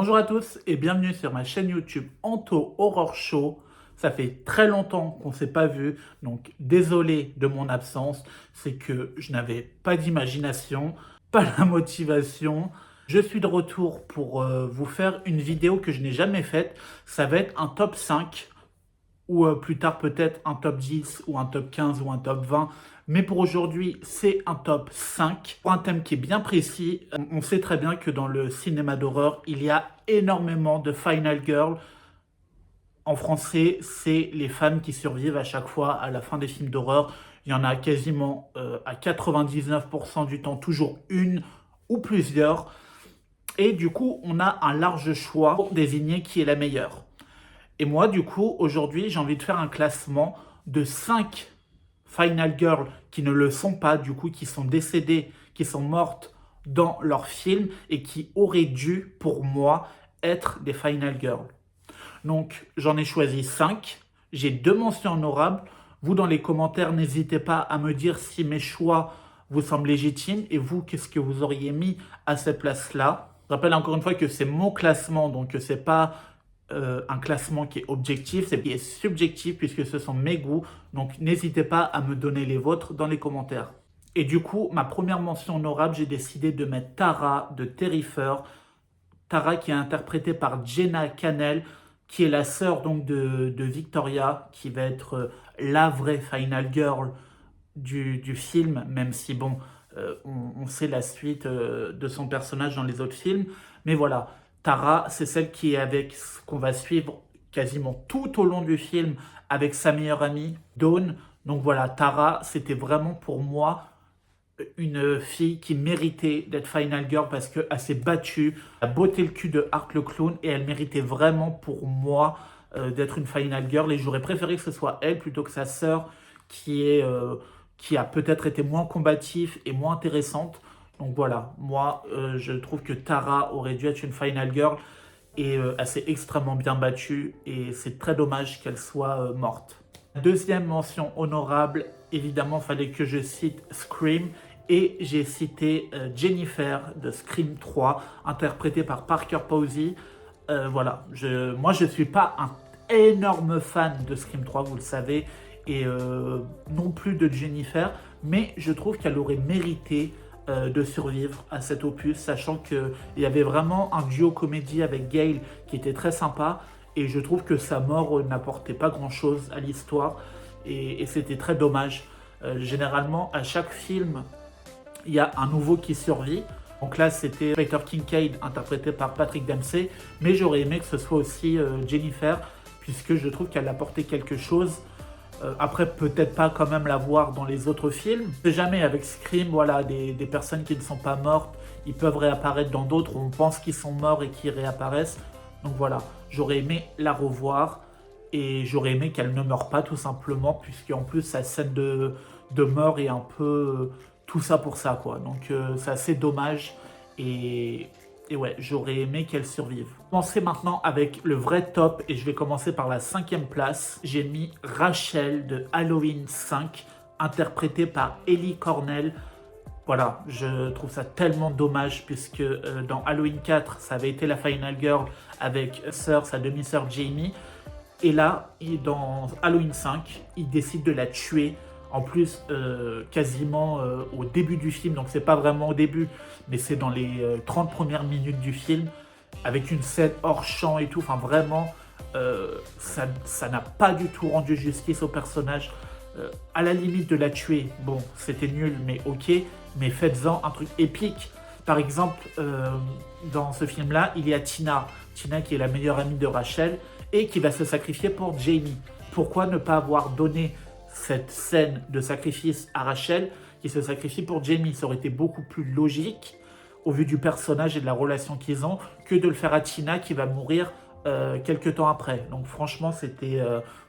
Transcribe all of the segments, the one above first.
Bonjour à tous et bienvenue sur ma chaîne YouTube Anto Horror Show. Ça fait très longtemps qu'on ne s'est pas vu, donc désolé de mon absence. C'est que je n'avais pas d'imagination, pas la motivation. Je suis de retour pour vous faire une vidéo que je n'ai jamais faite. Ça va être un top 5 ou plus tard peut-être un top 10 ou un top 15 ou un top 20. Mais pour aujourd'hui, c'est un top 5 pour un thème qui est bien précis. On sait très bien que dans le cinéma d'horreur, il y a énormément de Final Girl. En français, c'est les femmes qui survivent à chaque fois à la fin des films d'horreur. Il y en a quasiment à 99% du temps, toujours une ou plusieurs. Et du coup, on a un large choix pour désigner qui est la meilleure. Et moi, du coup, aujourd'hui, j'ai envie de faire un classement de 5 Final Girls qui ne le sont pas, du coup, qui sont décédées, qui sont mortes dans leur film et qui auraient dû, pour moi, être des Final Girls. Donc, j'en ai choisi 5. J'ai 2 mentions honorables. Vous, dans les commentaires, n'hésitez pas à me dire si mes choix vous semblent légitimes et vous, qu'est-ce que vous auriez mis à cette place-là. Je rappelle encore une fois que c'est mon classement, donc c'est pas un classement qui est objectif, c'est qui est subjectif puisque ce sont mes goûts. Donc n'hésitez pas à me donner les vôtres dans les commentaires. Et du coup, ma première mention honorable, j'ai décidé de mettre Tara de Terrifier. Tara qui est interprétée par Jenna Cannell, qui est la sœur donc de Victoria, qui va être la vraie Final Girl du film, même si bon, on sait la suite de son personnage dans les autres films. Mais voilà, Tara, c'est celle qui est avec, qu'on va suivre quasiment tout au long du film, avec sa meilleure amie, Dawn. Donc voilà, Tara, c'était vraiment pour moi une fille qui méritait d'être Final Girl parce qu'elle s'est battue, elle a botté le cul de Art le Clown et elle méritait vraiment pour moi d'être une Final Girl. Et j'aurais préféré que ce soit elle plutôt que sa sœur qui a peut-être été moins combative et moins intéressante. Donc voilà, moi je trouve que Tara aurait dû être une Final Girl et elle s'est extrêmement bien battue et c'est très dommage qu'elle soit morte. Deuxième mention honorable, évidemment, fallait que je cite Scream et j'ai cité Jennifer de Scream 3, interprétée par Parker Posey. Voilà, moi je ne suis pas un énorme fan de Scream 3, vous le savez, et non plus de Jennifer, mais je trouve qu'elle aurait mérité de survivre à cet opus, sachant qu'il y avait vraiment un duo comédie avec Gail qui était très sympa, et je trouve que sa mort n'apportait pas grand-chose à l'histoire, et c'était très dommage. Généralement, à chaque film, il y a un nouveau qui survit. Donc là, c'était Peter Kincaid, interprété par Patrick Dempsey, mais j'aurais aimé que ce soit aussi Jennifer, puisque je trouve qu'elle apportait quelque chose. Après, peut-être pas quand même la voir dans les autres films. Je sais jamais, avec Scream, voilà, des personnes qui ne sont pas mortes, ils peuvent réapparaître dans d'autres où on pense qu'ils sont morts et qu'ils réapparaissent. Donc voilà, j'aurais aimé la revoir et j'aurais aimé qu'elle ne meure pas tout simplement, puisque en plus sa scène de mort est un peu tout ça pour ça, quoi. Donc c'est assez dommage et ouais, j'aurais aimé qu'elle survive. Commencer maintenant avec le vrai top et je vais commencer par la 5e place. J'ai mis Rachel de Halloween 5, interprétée par Ellie Cornell. Voilà, je trouve ça tellement dommage puisque dans Halloween 4, ça avait été la Final Girl avec sa demi-sœur Jamie. Et là, dans Halloween 5, il décide de la tuer. En plus, quasiment au début du film, donc c'est pas vraiment au début, mais c'est dans les 30 premières minutes du film, avec une scène hors champ et tout. Enfin, vraiment, ça n'a pas du tout rendu justice au personnage. À la limite de la tuer, bon, c'était nul, mais ok, mais faites-en un truc épique. Par exemple, dans ce film-là, il y a Tina qui est la meilleure amie de Rachel et qui va se sacrifier pour Jamie. Pourquoi ne pas avoir donné cette scène de sacrifice à Rachel qui se sacrifie pour Jamie? Ça aurait été beaucoup plus logique au vu du personnage et de la relation qu'ils ont que de le faire à Tina qui va mourir quelques temps après. Donc franchement, c'était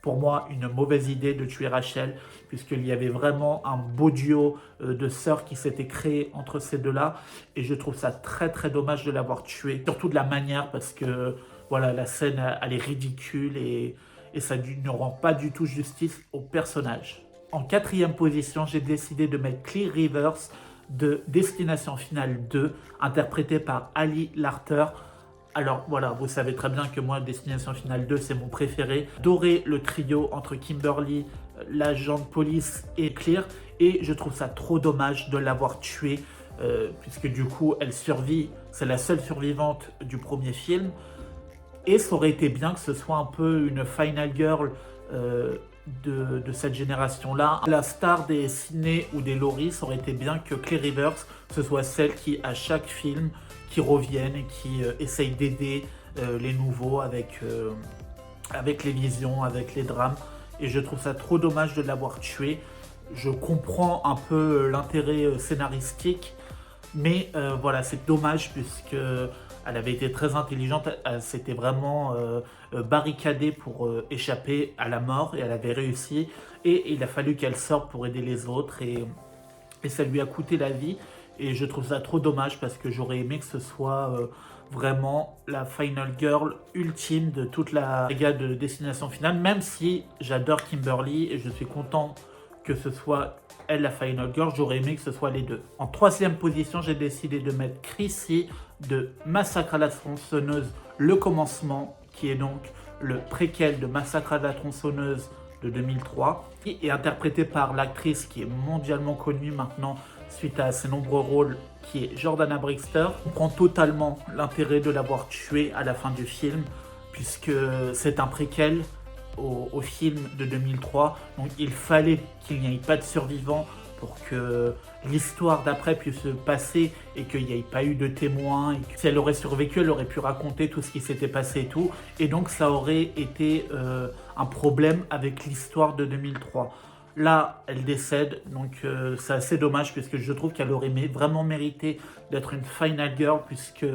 pour moi une mauvaise idée de tuer Rachel puisqu'il y avait vraiment un beau duo de sœurs qui s'était créé entre ces deux-là et je trouve ça très très dommage de l'avoir tué, surtout de la manière parce que voilà, la scène elle est ridicule et ça ne rend pas du tout justice au personnage. En 4e position, j'ai décidé de mettre Clear Rivers de Destination Finale 2, interprétée par Ali Larter. Alors voilà, vous savez très bien que moi, Destination Finale 2, c'est mon préféré. J'adorais le trio entre Kimberly, l'agent de police et Clear, et je trouve ça trop dommage de l'avoir tuée, puisque du coup, elle survit, c'est la seule survivante du premier film, et ça aurait été bien que ce soit un peu une final girl de cette génération-là. La star des Sidney ou des Laurie, ça aurait été bien que Claire Rivers, ce soit celle qui, à chaque film, qui reviennent et qui essayent d'aider les nouveaux avec les visions, avec les drames. Et je trouve ça trop dommage de l'avoir tué. Je comprends un peu l'intérêt scénaristique, mais voilà, c'est dommage puisque elle avait été très intelligente, elle s'était vraiment barricadée pour échapper à la mort et elle avait réussi. Et il a fallu qu'elle sorte pour aider les autres et ça lui a coûté la vie. Et je trouve ça trop dommage parce que j'aurais aimé que ce soit vraiment la final girl ultime de toute la saga de Destination Finale, même si j'adore Kimberly et je suis content que ce soit elle la final girl, j'aurais aimé que ce soit les deux. En troisième position, j'ai décidé de mettre Chrissy de Massacre à la tronçonneuse, le commencement, qui est donc le préquel de Massacre à la tronçonneuse de 2003, qui est interprétée par l'actrice qui est mondialement connue maintenant suite à ses nombreux rôles, qui est Jordana Brewster. On comprend totalement l'intérêt de l'avoir tuée à la fin du film, puisque c'est un préquel au film de 2003, donc il fallait qu'il n'y ait pas de survivants pour que l'histoire d'après puisse se passer et qu'il n'y ait pas eu de témoins. Et que si elle aurait survécu, elle aurait pu raconter tout ce qui s'était passé et tout, et donc ça aurait été un problème avec l'histoire de 2003. Là, elle décède, donc c'est assez dommage puisque je trouve qu'elle aurait vraiment mérité d'être une final girl puisque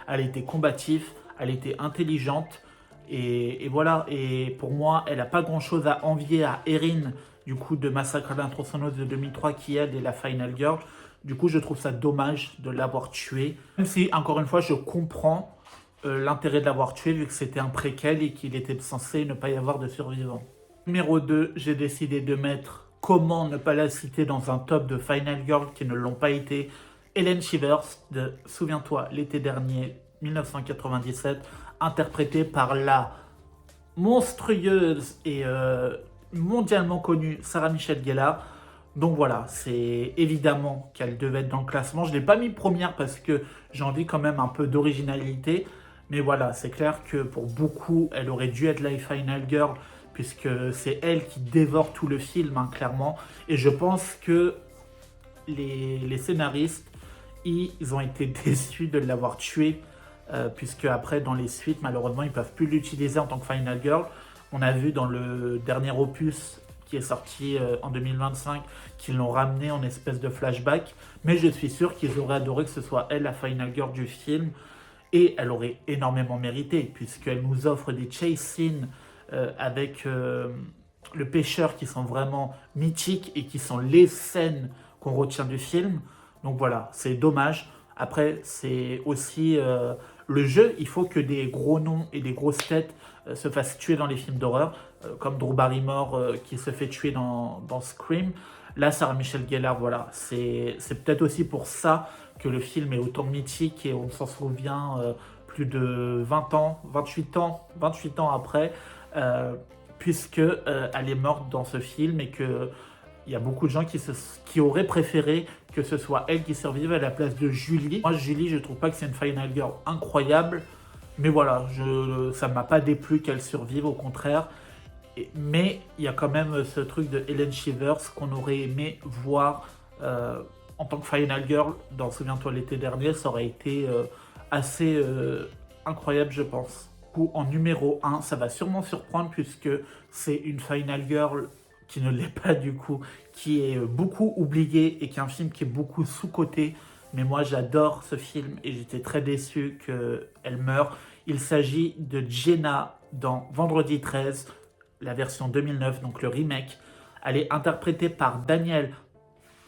elle était combative, elle était intelligente et voilà. Et pour moi, elle n'a pas grand-chose à envier à Erin du coup de Massacre à la tronçonneuse de 2003 qui elle est la final girl. Du coup, je trouve ça dommage de l'avoir tuée. Même si, encore une fois, je comprends l'intérêt de l'avoir tuée vu que c'était un préquel et qu'il était censé ne pas y avoir de survivants. Numéro 2, j'ai décidé de mettre comment ne pas la citer dans un top de Final Girl qui ne l'ont pas été. Helen Shivers de Souviens-toi l'été dernier 1997, interprétée par la monstrueuse et mondialement connue Sarah Michelle Gellar. Donc voilà, c'est évidemment qu'elle devait être dans le classement. Je ne l'ai pas mis première parce que j'ai envie quand même un peu d'originalité. Mais voilà, c'est clair que pour beaucoup, elle aurait dû être la Final Girl puisque c'est elle qui dévore tout le film, hein, clairement. Et je pense que les scénaristes, ils ont été déçus de l'avoir tuée, puisque après, dans les suites, malheureusement, ils ne peuvent plus l'utiliser en tant que Final Girl. On a vu dans le dernier opus qui est sorti en 2025 qu'ils l'ont ramené en espèce de flashback. Mais je suis sûr qu'ils auraient adoré que ce soit elle la Final Girl du film. Et elle aurait énormément mérité, puisqu'elle nous offre des chase scenes avec le pêcheur qui sont vraiment mythiques et qui sont les scènes qu'on retient du film. Donc voilà, c'est dommage. Après, c'est aussi le jeu. Il faut que des gros noms et des grosses têtes se fassent tuer dans les films d'horreur, comme Drew Barrymore qui se fait tuer dans Scream. Là, Sarah Michelle Gellar, voilà, c'est peut-être aussi pour ça que le film est autant mythique et on s'en souvient plus de 20 ans, 28 ans après, puisque elle est morte dans ce film et que il y a beaucoup de gens qui auraient préféré que ce soit elle qui survive à la place de Julie. Moi, Julie, je trouve pas que c'est une Final Girl incroyable, mais voilà, ça m'a pas déplu qu'elle survive, au contraire. Mais il y a quand même ce truc de Helen Shivers qu'on aurait aimé voir en tant que Final Girl dans Souviens-toi l'été dernier. Ça aurait été assez incroyable, je pense. En numéro 1, ça va sûrement surprendre puisque c'est une Final Girl qui ne l'est pas du coup, qui est beaucoup oubliée et qui est un film qui est beaucoup sous-coté. Mais moi, j'adore ce film et j'étais très déçu qu'elle meure. Il s'agit de Jenna dans Vendredi 13, la version 2009, donc le remake. Elle est interprétée par Danielle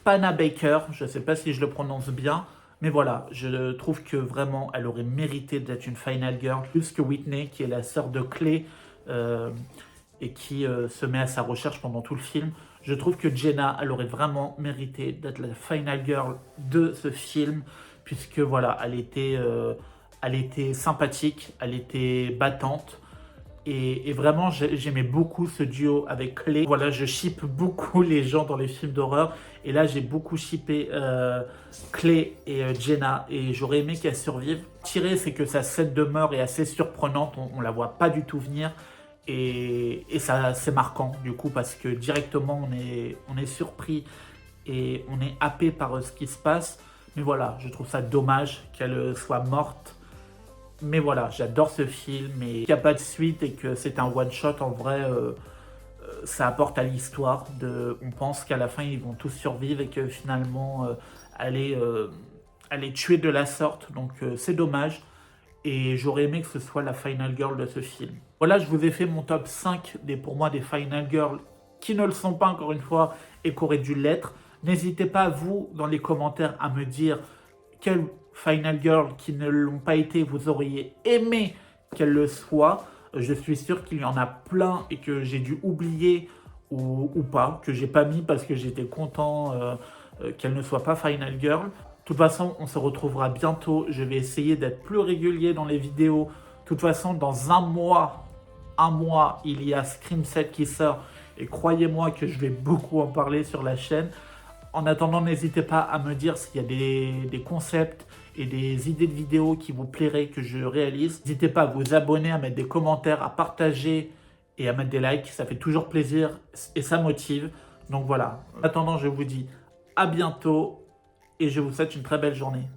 Panabaker, je ne sais pas si je le prononce bien, mais voilà, je trouve que vraiment, elle aurait mérité d'être une Final Girl, plus que Whitney, qui est la sœur de Clay, et qui se met à sa recherche pendant tout le film. Je trouve que Jenna, elle aurait vraiment mérité d'être la Final Girl de ce film, puisque voilà, elle était Elle était sympathique, elle était battante. Et vraiment, j'aimais beaucoup ce duo avec Clay. Voilà, je ship beaucoup les gens dans les films d'horreur. Et là, j'ai beaucoup shippé Clay et Jenna. Et j'aurais aimé qu'elle survive. Tiré, c'est que sa scène de meurtre est assez surprenante. On la voit pas du tout venir. Et ça, c'est marquant, du coup, parce que directement, on est surpris et on est happé par ce qui se passe. Mais voilà, je trouve ça dommage qu'elle soit morte. Mais voilà, j'adore ce film et qu'il n'y a pas de suite et que c'est un one-shot, en vrai, ça apporte à l'histoire. On pense qu'à la fin, ils vont tous survivre et que finalement, elle est tuée de la sorte. Donc c'est dommage. Et j'aurais aimé que ce soit la Final Girl de ce film. Voilà, je vous ai fait mon top 5 pour moi des Final Girls qui ne le sont pas encore une fois et qui auraient dû l'être. N'hésitez pas, vous, dans les commentaires, à me dire quelle Final Girl qui ne l'ont pas été, vous auriez aimé qu'elle le soit. Je suis sûr qu'il y en a plein et que j'ai dû oublier ou pas, que j'ai pas mis parce que j'étais content qu'elle ne soit pas Final Girl. De toute façon, on se retrouvera bientôt. Je vais essayer d'être plus régulier dans les vidéos. De toute façon, dans un mois, il y a Scream 7 qui sort. Et croyez-moi que je vais beaucoup en parler sur la chaîne. En attendant, n'hésitez pas à me dire s'il y a des concepts et des idées de vidéos qui vous plairaient que je réalise. N'hésitez pas à vous abonner, à mettre des commentaires, à partager et à mettre des likes. Ça fait toujours plaisir et ça motive. Donc voilà. En attendant, je vous dis à bientôt et je vous souhaite une très belle journée.